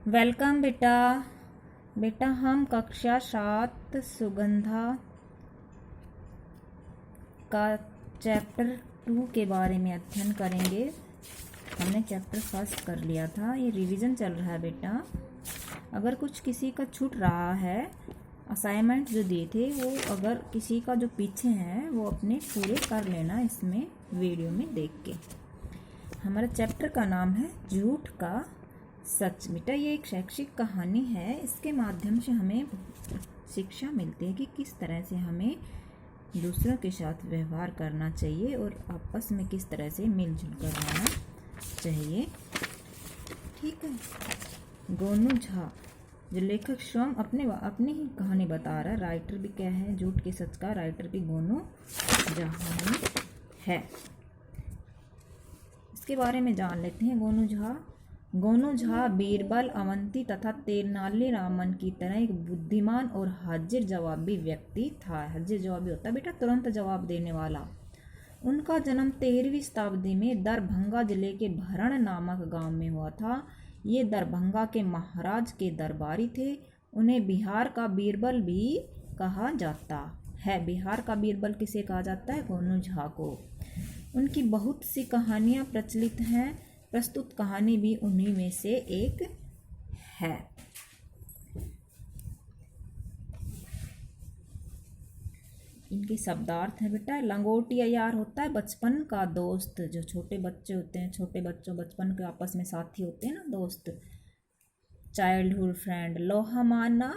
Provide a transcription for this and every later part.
Welcome बेटा। बेटा हम कक्षा 7 सुगंधा का चैप्टर 2 के बारे में अध्ययन करेंगे। हमने चैप्टर फर्स्ट कर लिया था, ये रिवीजन चल रहा है बेटा। अगर कुछ किसी का छूट रहा है, असाइनमेंट जो दिए थे वो अगर किसी का जो पीछे हैं वो अपने पूरे कर लेना इसमें वीडियो में देख के। हमारे चैप्टर का नाम है झूठ का सच। बेटा ये एक शैक्षिक कहानी है, इसके माध्यम से हमें शिक्षा मिलती है कि किस तरह से हमें दूसरों के साथ व्यवहार करना चाहिए और आपस में किस तरह से मिलजुल कर रहना चाहिए। ठीक है। गोनू झा जो लेखक स्वयं अपनी ही कहानी बता रहा है। राइटर भी क्या है, झूठ के सच का राइटर भी गोनू झा है। इसके बारे में जान लेते हैं। गोनू झा बीरबल, अवंती तथा तेनाली रामन की तरह एक बुद्धिमान और हाजिर जवाबी व्यक्ति था। हाजिर जवाबी होता है बेटा तुरंत जवाब देने वाला। उनका जन्म 13वीं शताब्दी में दरभंगा जिले के भरण नामक गांव में हुआ था। ये दरभंगा के महाराज के दरबारी थे। उन्हें बिहार का बीरबल भी कहा जाता है। बिहार का बीरबल किसे कहा जाता है? गोनू झा को। उनकी बहुत सी कहानियाँ प्रचलित हैं, प्रस्तुत कहानी भी उन्हीं में से एक है। इनके शब्दार्थ है बेटा। लंगोटिया यार होता है बचपन का दोस्त। जो छोटे बच्चे होते हैं, छोटे बच्चों बचपन के आपस में साथी होते हैं ना, दोस्त, चाइल्डहुड फ्रेंड। लोहा मानना,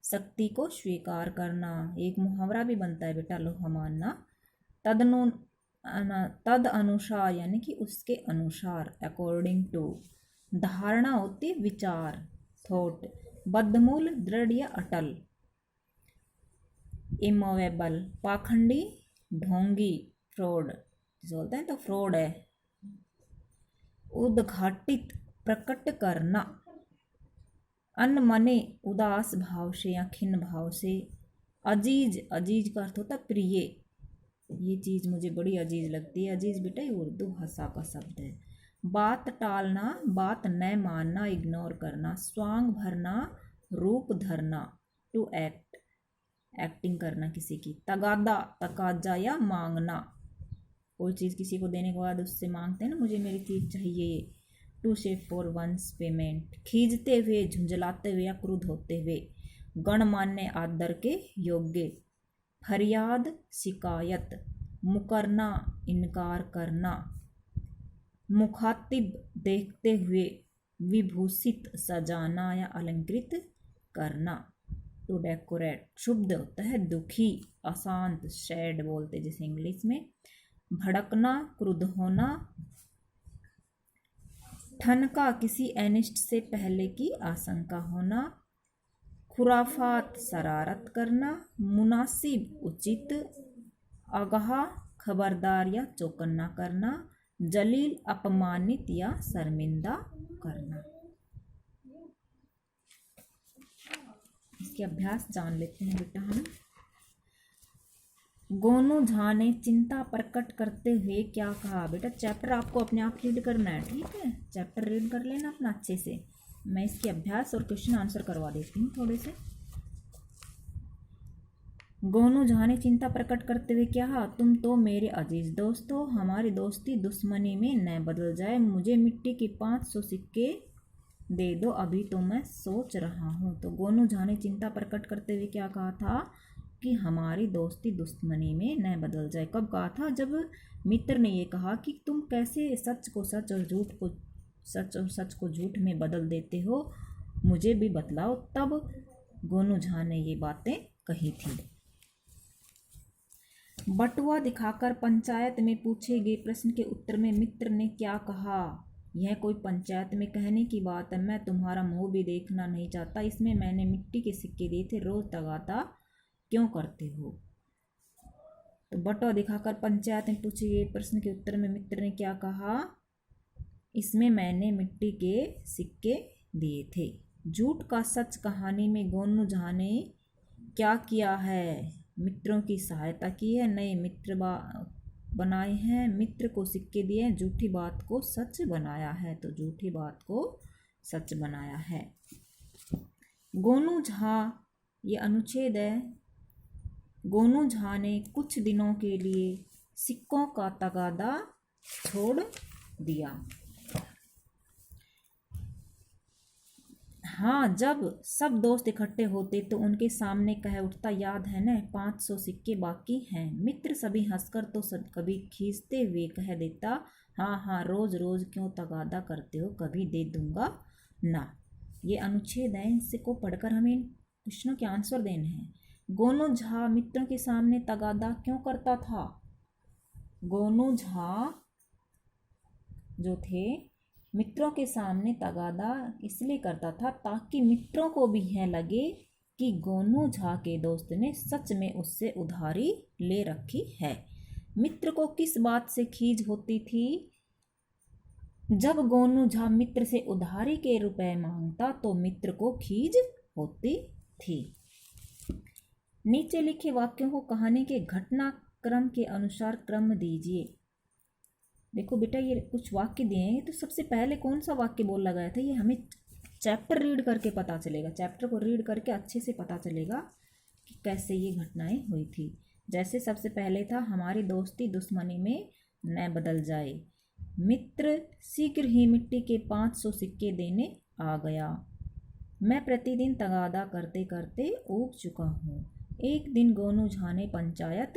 शक्ति को स्वीकार करना। एक मुहावरा भी बनता है बेटा, लोहा मानना। तद अनुसार यानी कि उसके अनुसार, अकॉर्डिंग टू। धारणा होती विचार, थॉट। बद्धमूल, दृढ़ या अटल। इमोवेबल, पाखंडी, ढोंगी, फ्रॉड बोलते हैं तो फ्रॉड है। उद्घाटित, प्रकट करना। अनमने, उदास भाव से या खिन्न भाव से। अजीज, अजीज का अर्थ होता है प्रिय। ये चीज़ मुझे बड़ी अजीज लगती है। अजीज बेटा ये उर्दू भाषा का शब्द है। बात टालना, बात न मानना, इग्नोर करना। स्वांग भरना, रूप धरना, टू एक्ट, एक्टिंग करना किसी की। तगादा, तकाजा या मांगना। कोई चीज़ किसी को देने के बाद उससे मांगते हैं ना, मुझे मेरी चीज़ चाहिए। To shave for once payment. खींचते हुए, झुंझलाते हुए या क्रुद्ध होते हुए। गणमान्य, आदर के योग्य। फरियाद, शिकायत। मुकरना, इनकार करना। मुखातिब, देखते हुए। विभूषित, सजाना या अलंकृत करना। To decorate. शुभ होता है दुखी, अशांत, सैड बोलते जैसे इंग्लिश में। भड़कना, क्रुद्ध होना। ठनका, किसी अनिष्ट से पहले की आशंका होना। खुराफात, शरारत करना। मुनासिब, उचित। आगाह, खबरदार या चौकन्ना करना। जलील, अपमानित या शर्मिंदा करना। इसके अभ्यास जान लेते हैं बेटा हम। गोनू झा ने चिंता प्रकट करते हुए क्या कहा? बेटा चैप्टर आपको अपने आप रीड करना है, ठीक है? चैप्टर रीड कर लेना अपना अच्छे से। मैं इसके अभ्यास और क्वेश्चन आंसर करवा देती हूँ थोड़े से। गोनू झा ने चिंता प्रकट करते हुए क्या कहा? तुम तो मेरे अजीज दोस्त हो, हमारी दोस्ती दुश्मनी में न बदल जाए। मुझे मिट्टी के 500 सिक्के दे दो, अभी तो मैं सोच रहा हूँ। तो गोनू झा ने चिंता प्रकट करते हुए क्या कहा था कि हमारी दोस्ती दुश्मनी में न बदल जाए। कब कहा था? जब मित्र ने ये कहा कि तुम कैसे सच को सच और झूठ को सच और सच को झूठ में बदल देते हो, मुझे भी बतलाओ। तब गोनू झा ने ये बातें कही थी। बटुआ दिखाकर पंचायत में पूछे गए प्रश्न के उत्तर में मित्र ने क्या कहा? यह कोई पंचायत में कहने की बात है, मैं तुम्हारा मुंह भी देखना नहीं चाहता। इसमें मैंने मिट्टी के सिक्के दिए थे, रोज तगादा क्यों करते हो? तो बटुआ दिखाकर पंचायत में पूछे गए प्रश्न के उत्तर में मित्र ने क्या कहा? इसमें मैंने मिट्टी के सिक्के दिए थे। झूठ का सच कहानी में गोनू झा ने क्या किया है? मित्रों की सहायता की है, नए मित्र बनाए हैं, मित्र को सिक्के दिए हैं, झूठी बात को सच बनाया है। तो झूठी बात को सच बनाया है। गोनू झा, ये अनुच्छेद है। गोनू झा ने कुछ दिनों के लिए सिक्कों का तगादा छोड़ दिया। हाँ, जब सब दोस्त इकट्ठे होते तो उनके सामने कह उठता, याद है न 500 सिक्के बाकी हैं। मित्र सभी हंसकर तो कभी खींचते हुए कह देता, हाँ हाँ, रोज रोज क्यों तगादा करते हो, कभी दे दूंगा ना। ये अनुच्छेद है, इनसे को पढ़कर हमें इन प्रश्नों के आंसर देने हैं। गोनू झा मित्रों के सामने तगादा क्यों करता था? गोनू झा जो थे मित्रों के सामने तगादा इसलिए करता था ताकि मित्रों को भी यह लगे कि गोनू झा के दोस्त ने सच में उससे उधारी ले रखी है। मित्र को किस बात से खीज होती थी? जब गोनू झा मित्र से उधारी के रुपए मांगता तो मित्र को खीज होती थी। नीचे लिखे वाक्यों को कहानी के घटनाक्रम के अनुसार क्रम दीजिए। देखो बेटा, ये कुछ वाक्य दिए हैं, तो सबसे पहले कौन सा वाक्य बोला गया था ये हमें चैप्टर रीड करके पता चलेगा। चैप्टर को रीड करके अच्छे से पता चलेगा कि कैसे ये घटनाएं हुई थी। जैसे सबसे पहले था, हमारी दोस्ती दुश्मनी में न बदल जाए। मित्र शीघ्र ही मिट्टी के 500 सिक्के देने आ गया। मैं प्रतिदिन तगादा करते करते ऊब चुका हूँ। एक दिन गोनू झा ने पंचायत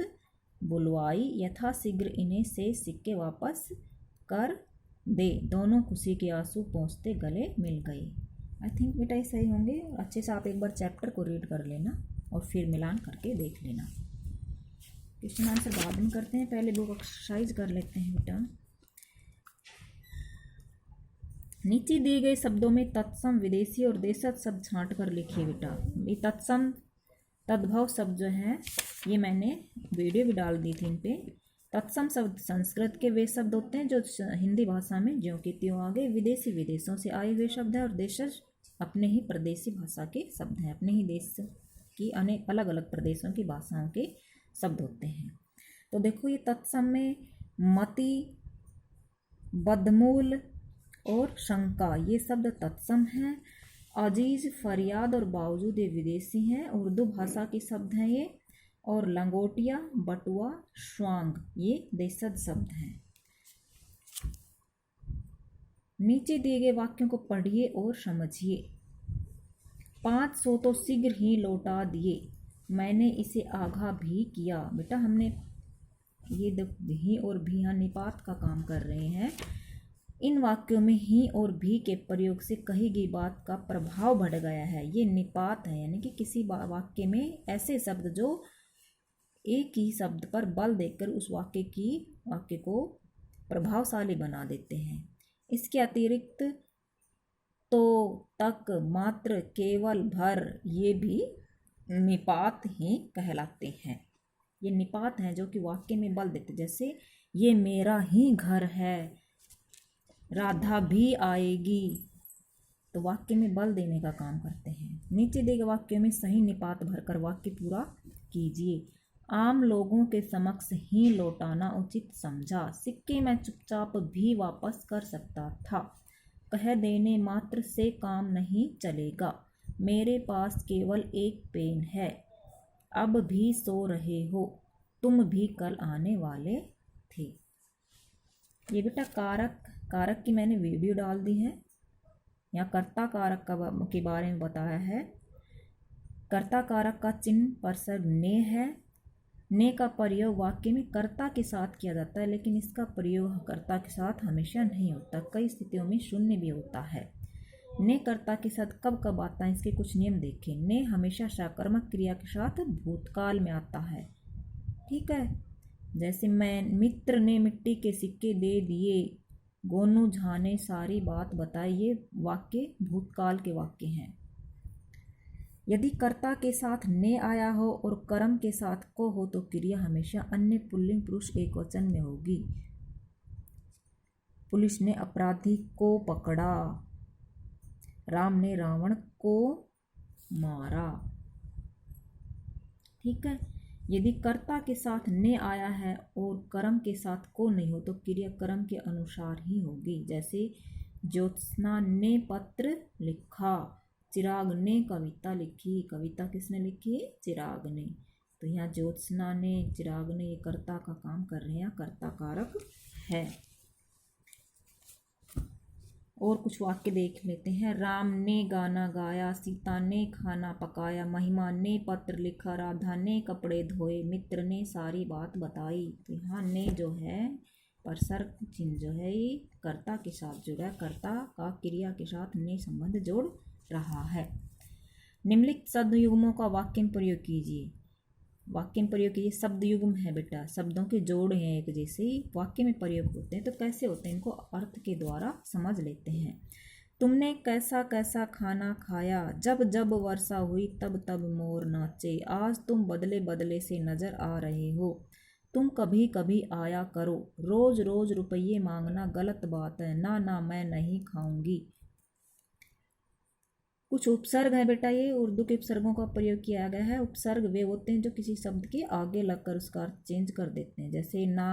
बुलवाई, यथाशीघ्र इन्हें से सिक्के वापस कर दे। दोनों खुशी के आंसू पोंछते गले मिल गए। आई थिंक बेटा ये सही होंगे। अच्छे से आप एक बार चैप्टर को रीड कर लेना और फिर मिलान करके देख लेना। क्वेश्चन आंसर बाद में करते हैं, पहले बुक एक्सरसाइज कर लेते हैं बेटा। नीचे दिए गए शब्दों में तत्सम, विदेशी और देशज शब्द छांट कर लिखिए बेटा। ये तत्सम तद्भव शब्द जो हैं ये मैंने वीडियो भी डाल दी थी इन पे। तत्सम शब्द संस्कृत के वे शब्द होते हैं जो हिंदी भाषा में ज्यों की त्यों आ गए। विदेशी विदेशों से आए हुए शब्द है और देशज अपने ही प्रदेशी भाषा के शब्द हैं। अपने ही देश की अनेक अलग अलग प्रदेशों की भाषाओं के शब्द होते हैं। तो देखो ये तत्सम में मति, बदमूल और शंका ये शब्द तत्सम हैं। अजीज, फरियाद और बावजूद ये विदेशी हैं, उर्दू भाषा के शब्द हैं ये। और लंगोटिया, बटुआ, श्वांग ये देशज शब्द हैं। नीचे दिए गए वाक्यों को पढ़िए और समझिए। 500 तो शीघ्र ही लौटा दिए, मैंने इसे आगाह भी किया। बेटा हमने ये भी और भी यहाँ निपात का काम कर रहे हैं। इन वाक्यों में ही और भी के प्रयोग से कही गई बात का प्रभाव बढ़ गया है। ये निपात है, यानी कि किसी वाक्य में ऐसे शब्द जो एक ही शब्द पर बल देकर उस वाक्य को प्रभावशाली बना देते हैं। इसके अतिरिक्त तो, तक, मात्र, केवल, भर ये भी निपात ही कहलाते हैं। ये निपात हैं जो कि वाक्य में बल देते, जैसे ये मेरा ही घर है, राधा भी आएगी, तो वाक्य में बल देने का काम करते हैं। नीचे दिए गए वाक्यों में सही निपात भरकर वाक्य पूरा कीजिए। आम लोगों के समक्ष ही लौटाना उचित समझा। सिक्के मैं चुपचाप भी वापस कर सकता था, कह देने मात्र से काम नहीं चलेगा। मेरे पास केवल एक पेन है, अब भी सो रहे हो, तुम भी कल आने वाले थे। ये बेटा कारक की मैंने वीडियो डाल दी है। यहाँ कर्ता कारक के बारे में बताया है। कर्ता कारक का चिन्ह परसर्ग ने है। ने का प्रयोग वाक्य में कर्ता के साथ किया जाता है, लेकिन इसका प्रयोग कर्ता के साथ हमेशा नहीं होता, कई स्थितियों में शून्य भी होता है। ने कर्ता के साथ कब कब आता है, इसके कुछ नियम देखें। ने हमेशा सकारात्मक क्रिया के साथ भूतकाल में आता है। ठीक है, जैसे मैं मित्र ने मिट्टी के सिक्के दे दिए, गोनू झा ने सारी बात बताई, ये वाक्य भूतकाल के वाक्य हैं। यदि कर्ता के साथ ने आया हो और कर्म के साथ को हो तो क्रिया हमेशा अन्य पुल्लिंग पुरुष एकवचन में होगी। पुलिस ने अपराधी को पकड़ा, राम ने रावण को मारा। ठीक है, यदि कर्ता के साथ ने आया है और कर्म के साथ को नहीं हो तो क्रिया कर्म के अनुसार ही होगी। जैसे ज्योत्सना ने पत्र लिखा, चिराग ने कविता लिखी। कविता किसने लिखी? चिराग ने। तो यहाँ ज्योत्सना ने, चिराग ने, ये कर्ता का काम कर रहे हैं, कर्ता कारक है। और कुछ वाक्य देख लेते हैं। राम ने गाना गाया, सीता ने खाना पकाया, महिमा ने पत्र लिखा, राधा ने कपड़े धोए, मित्र ने सारी बात बताई। तो यहाँ ने जो है परसर्ग चिन्ह जो है ये कर्ता के साथ जुड़ा है, कर्ता का क्रिया के साथ ने संबंध जोड़ रहा है। निम्नलिखित शब्द युग्मों का वाक्य में प्रयोग कीजिए। वाक्य में प्रयोग कीजिए, शब्द युग्म है बेटा, शब्दों के जोड़ हैं एक जैसे ही वाक्य में प्रयोग होते हैं। तो कैसे होते हैं इनको अर्थ के द्वारा समझ लेते हैं। तुमने कैसा कैसा खाना खाया, जब जब वर्षा हुई तब तब मोर नाचे, आज तुम बदले बदले से नजर आ रहे हो, तुम कभी कभी आया करो, रोज रोज रुपये मांगना गलत बात है, ना ना मैं नहीं खाऊंगी। कुछ उपसर्ग है बेटा, ये उर्दू के उपसर्गों का प्रयोग किया गया है। उपसर्ग वे होते हैं जो किसी शब्द के आगे लगकर उसका अर्थ चेंज कर देते हैं। जैसे ना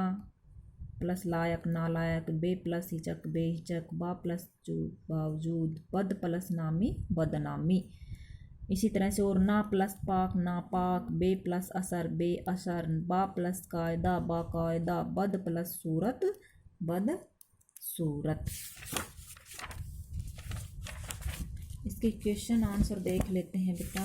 प्लस लायक नालायक, बे प्लस हिचक बेहिचक, बा प्लस बावजूद, बद प्लस नामी बदनामी। इसी तरह से और ना प्लस पाक नापाक, बे प्लस असर बे असर, बा प्लस कायदा बाकायदा, बद प्लस सूरत बद सूरत। इसके क्वेश्चन आंसर देख लेते हैं बेटा।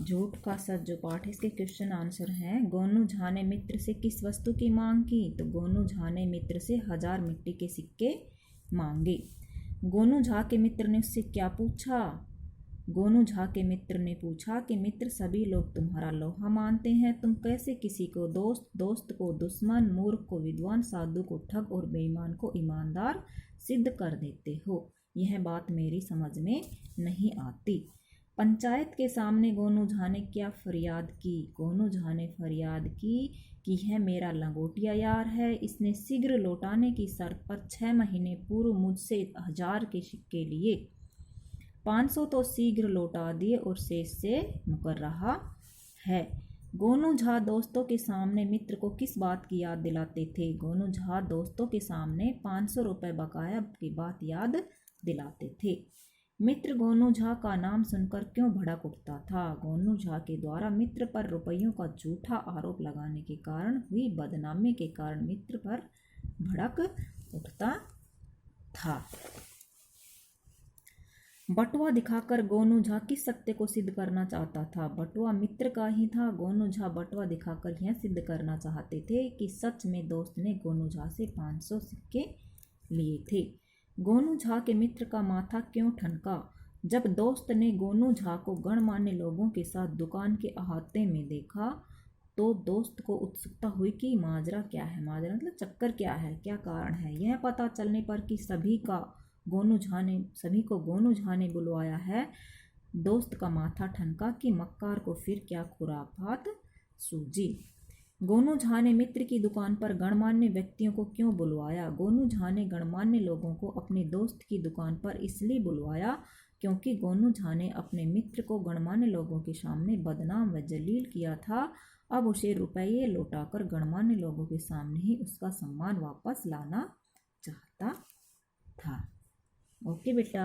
झूठ का सच जो पाठ है इसके क्वेश्चन आंसर हैं। गोनू झा ने मित्र से किस वस्तु की मांग की? तो गोनू झा ने मित्र से 1000 मिट्टी के सिक्के मांगे। गोनू झा के मित्र ने उससे क्या पूछा? गोनू झा के मित्र ने पूछा कि मित्र सभी लोग तुम्हारा लोहा मानते हैं, तुम कैसे किसी को दोस्त, दोस्त को दुश्मन, मूर्ख को विद्वान, साधु को ठग और बेईमान को ईमानदार सिद्ध कर देते हो? यह बात मेरी समझ में नहीं आती। पंचायत के सामने गोनू झा ने क्या फरियाद की? गोनू झा ने फरियाद की कि यह मेरा लंगोटिया यार है, इसने शीघ्र लौटाने की शर्त पर 6 महीने पूर्व मुझसे 1000 के सिक्के लिए, 500 तो शीघ्र लौटा दिए और शेष से मुकर रहा है। गोनू झा दोस्तों के सामने मित्र को किस बात की याद दिलाते थे? गोनू झा दोस्तों के सामने 500 रुपये बकाया की बात याद दिलाते थे। मित्र गोनू झा का नाम सुनकर क्यों भड़क उठता था? गोनू झा के द्वारा मित्र पर रुपयों का झूठा आरोप लगाने के कारण हुई बदनामी के कारण मित्र पर भड़क उठता था। बटुआ दिखाकर गोनू झा किस सत्य को सिद्ध करना चाहता था? बटुआ मित्र का ही था। गोनू झा बटुआ दिखाकर यह सिद्ध करना चाहते थे कि सच में दोस्त ने गोनू झा से 500 सिक्के लिए थे। गोनू झा के मित्र का माथा क्यों ठनका? जब दोस्त ने गोनू झा को गणमान्य लोगों के साथ दुकान के अहाते में देखा तो दोस्त को उत्सुकता हुई कि माजरा क्या है। माजरा मतलब चक्कर क्या है, क्या कारण है। यह पता चलने पर कि सभी को गोनू झा ने बुलवाया है, दोस्त का माथा ठनका कि मक्कार को फिर क्या खुराफात सूझी। गोनू झा ने मित्र की दुकान पर गणमान्य व्यक्तियों को क्यों बुलवाया? गोनू झा ने गणमान्य लोगों को अपने दोस्त की दुकान पर इसलिए बुलवाया क्योंकि गोनू झा ने अपने मित्र को गणमान्य लोगों के सामने बदनाम व जलील किया था। अब उसे रुपये लौटाकर गणमान्य लोगों के सामने ही उसका सम्मान वापस लाना चाहता था। ओके बेटा।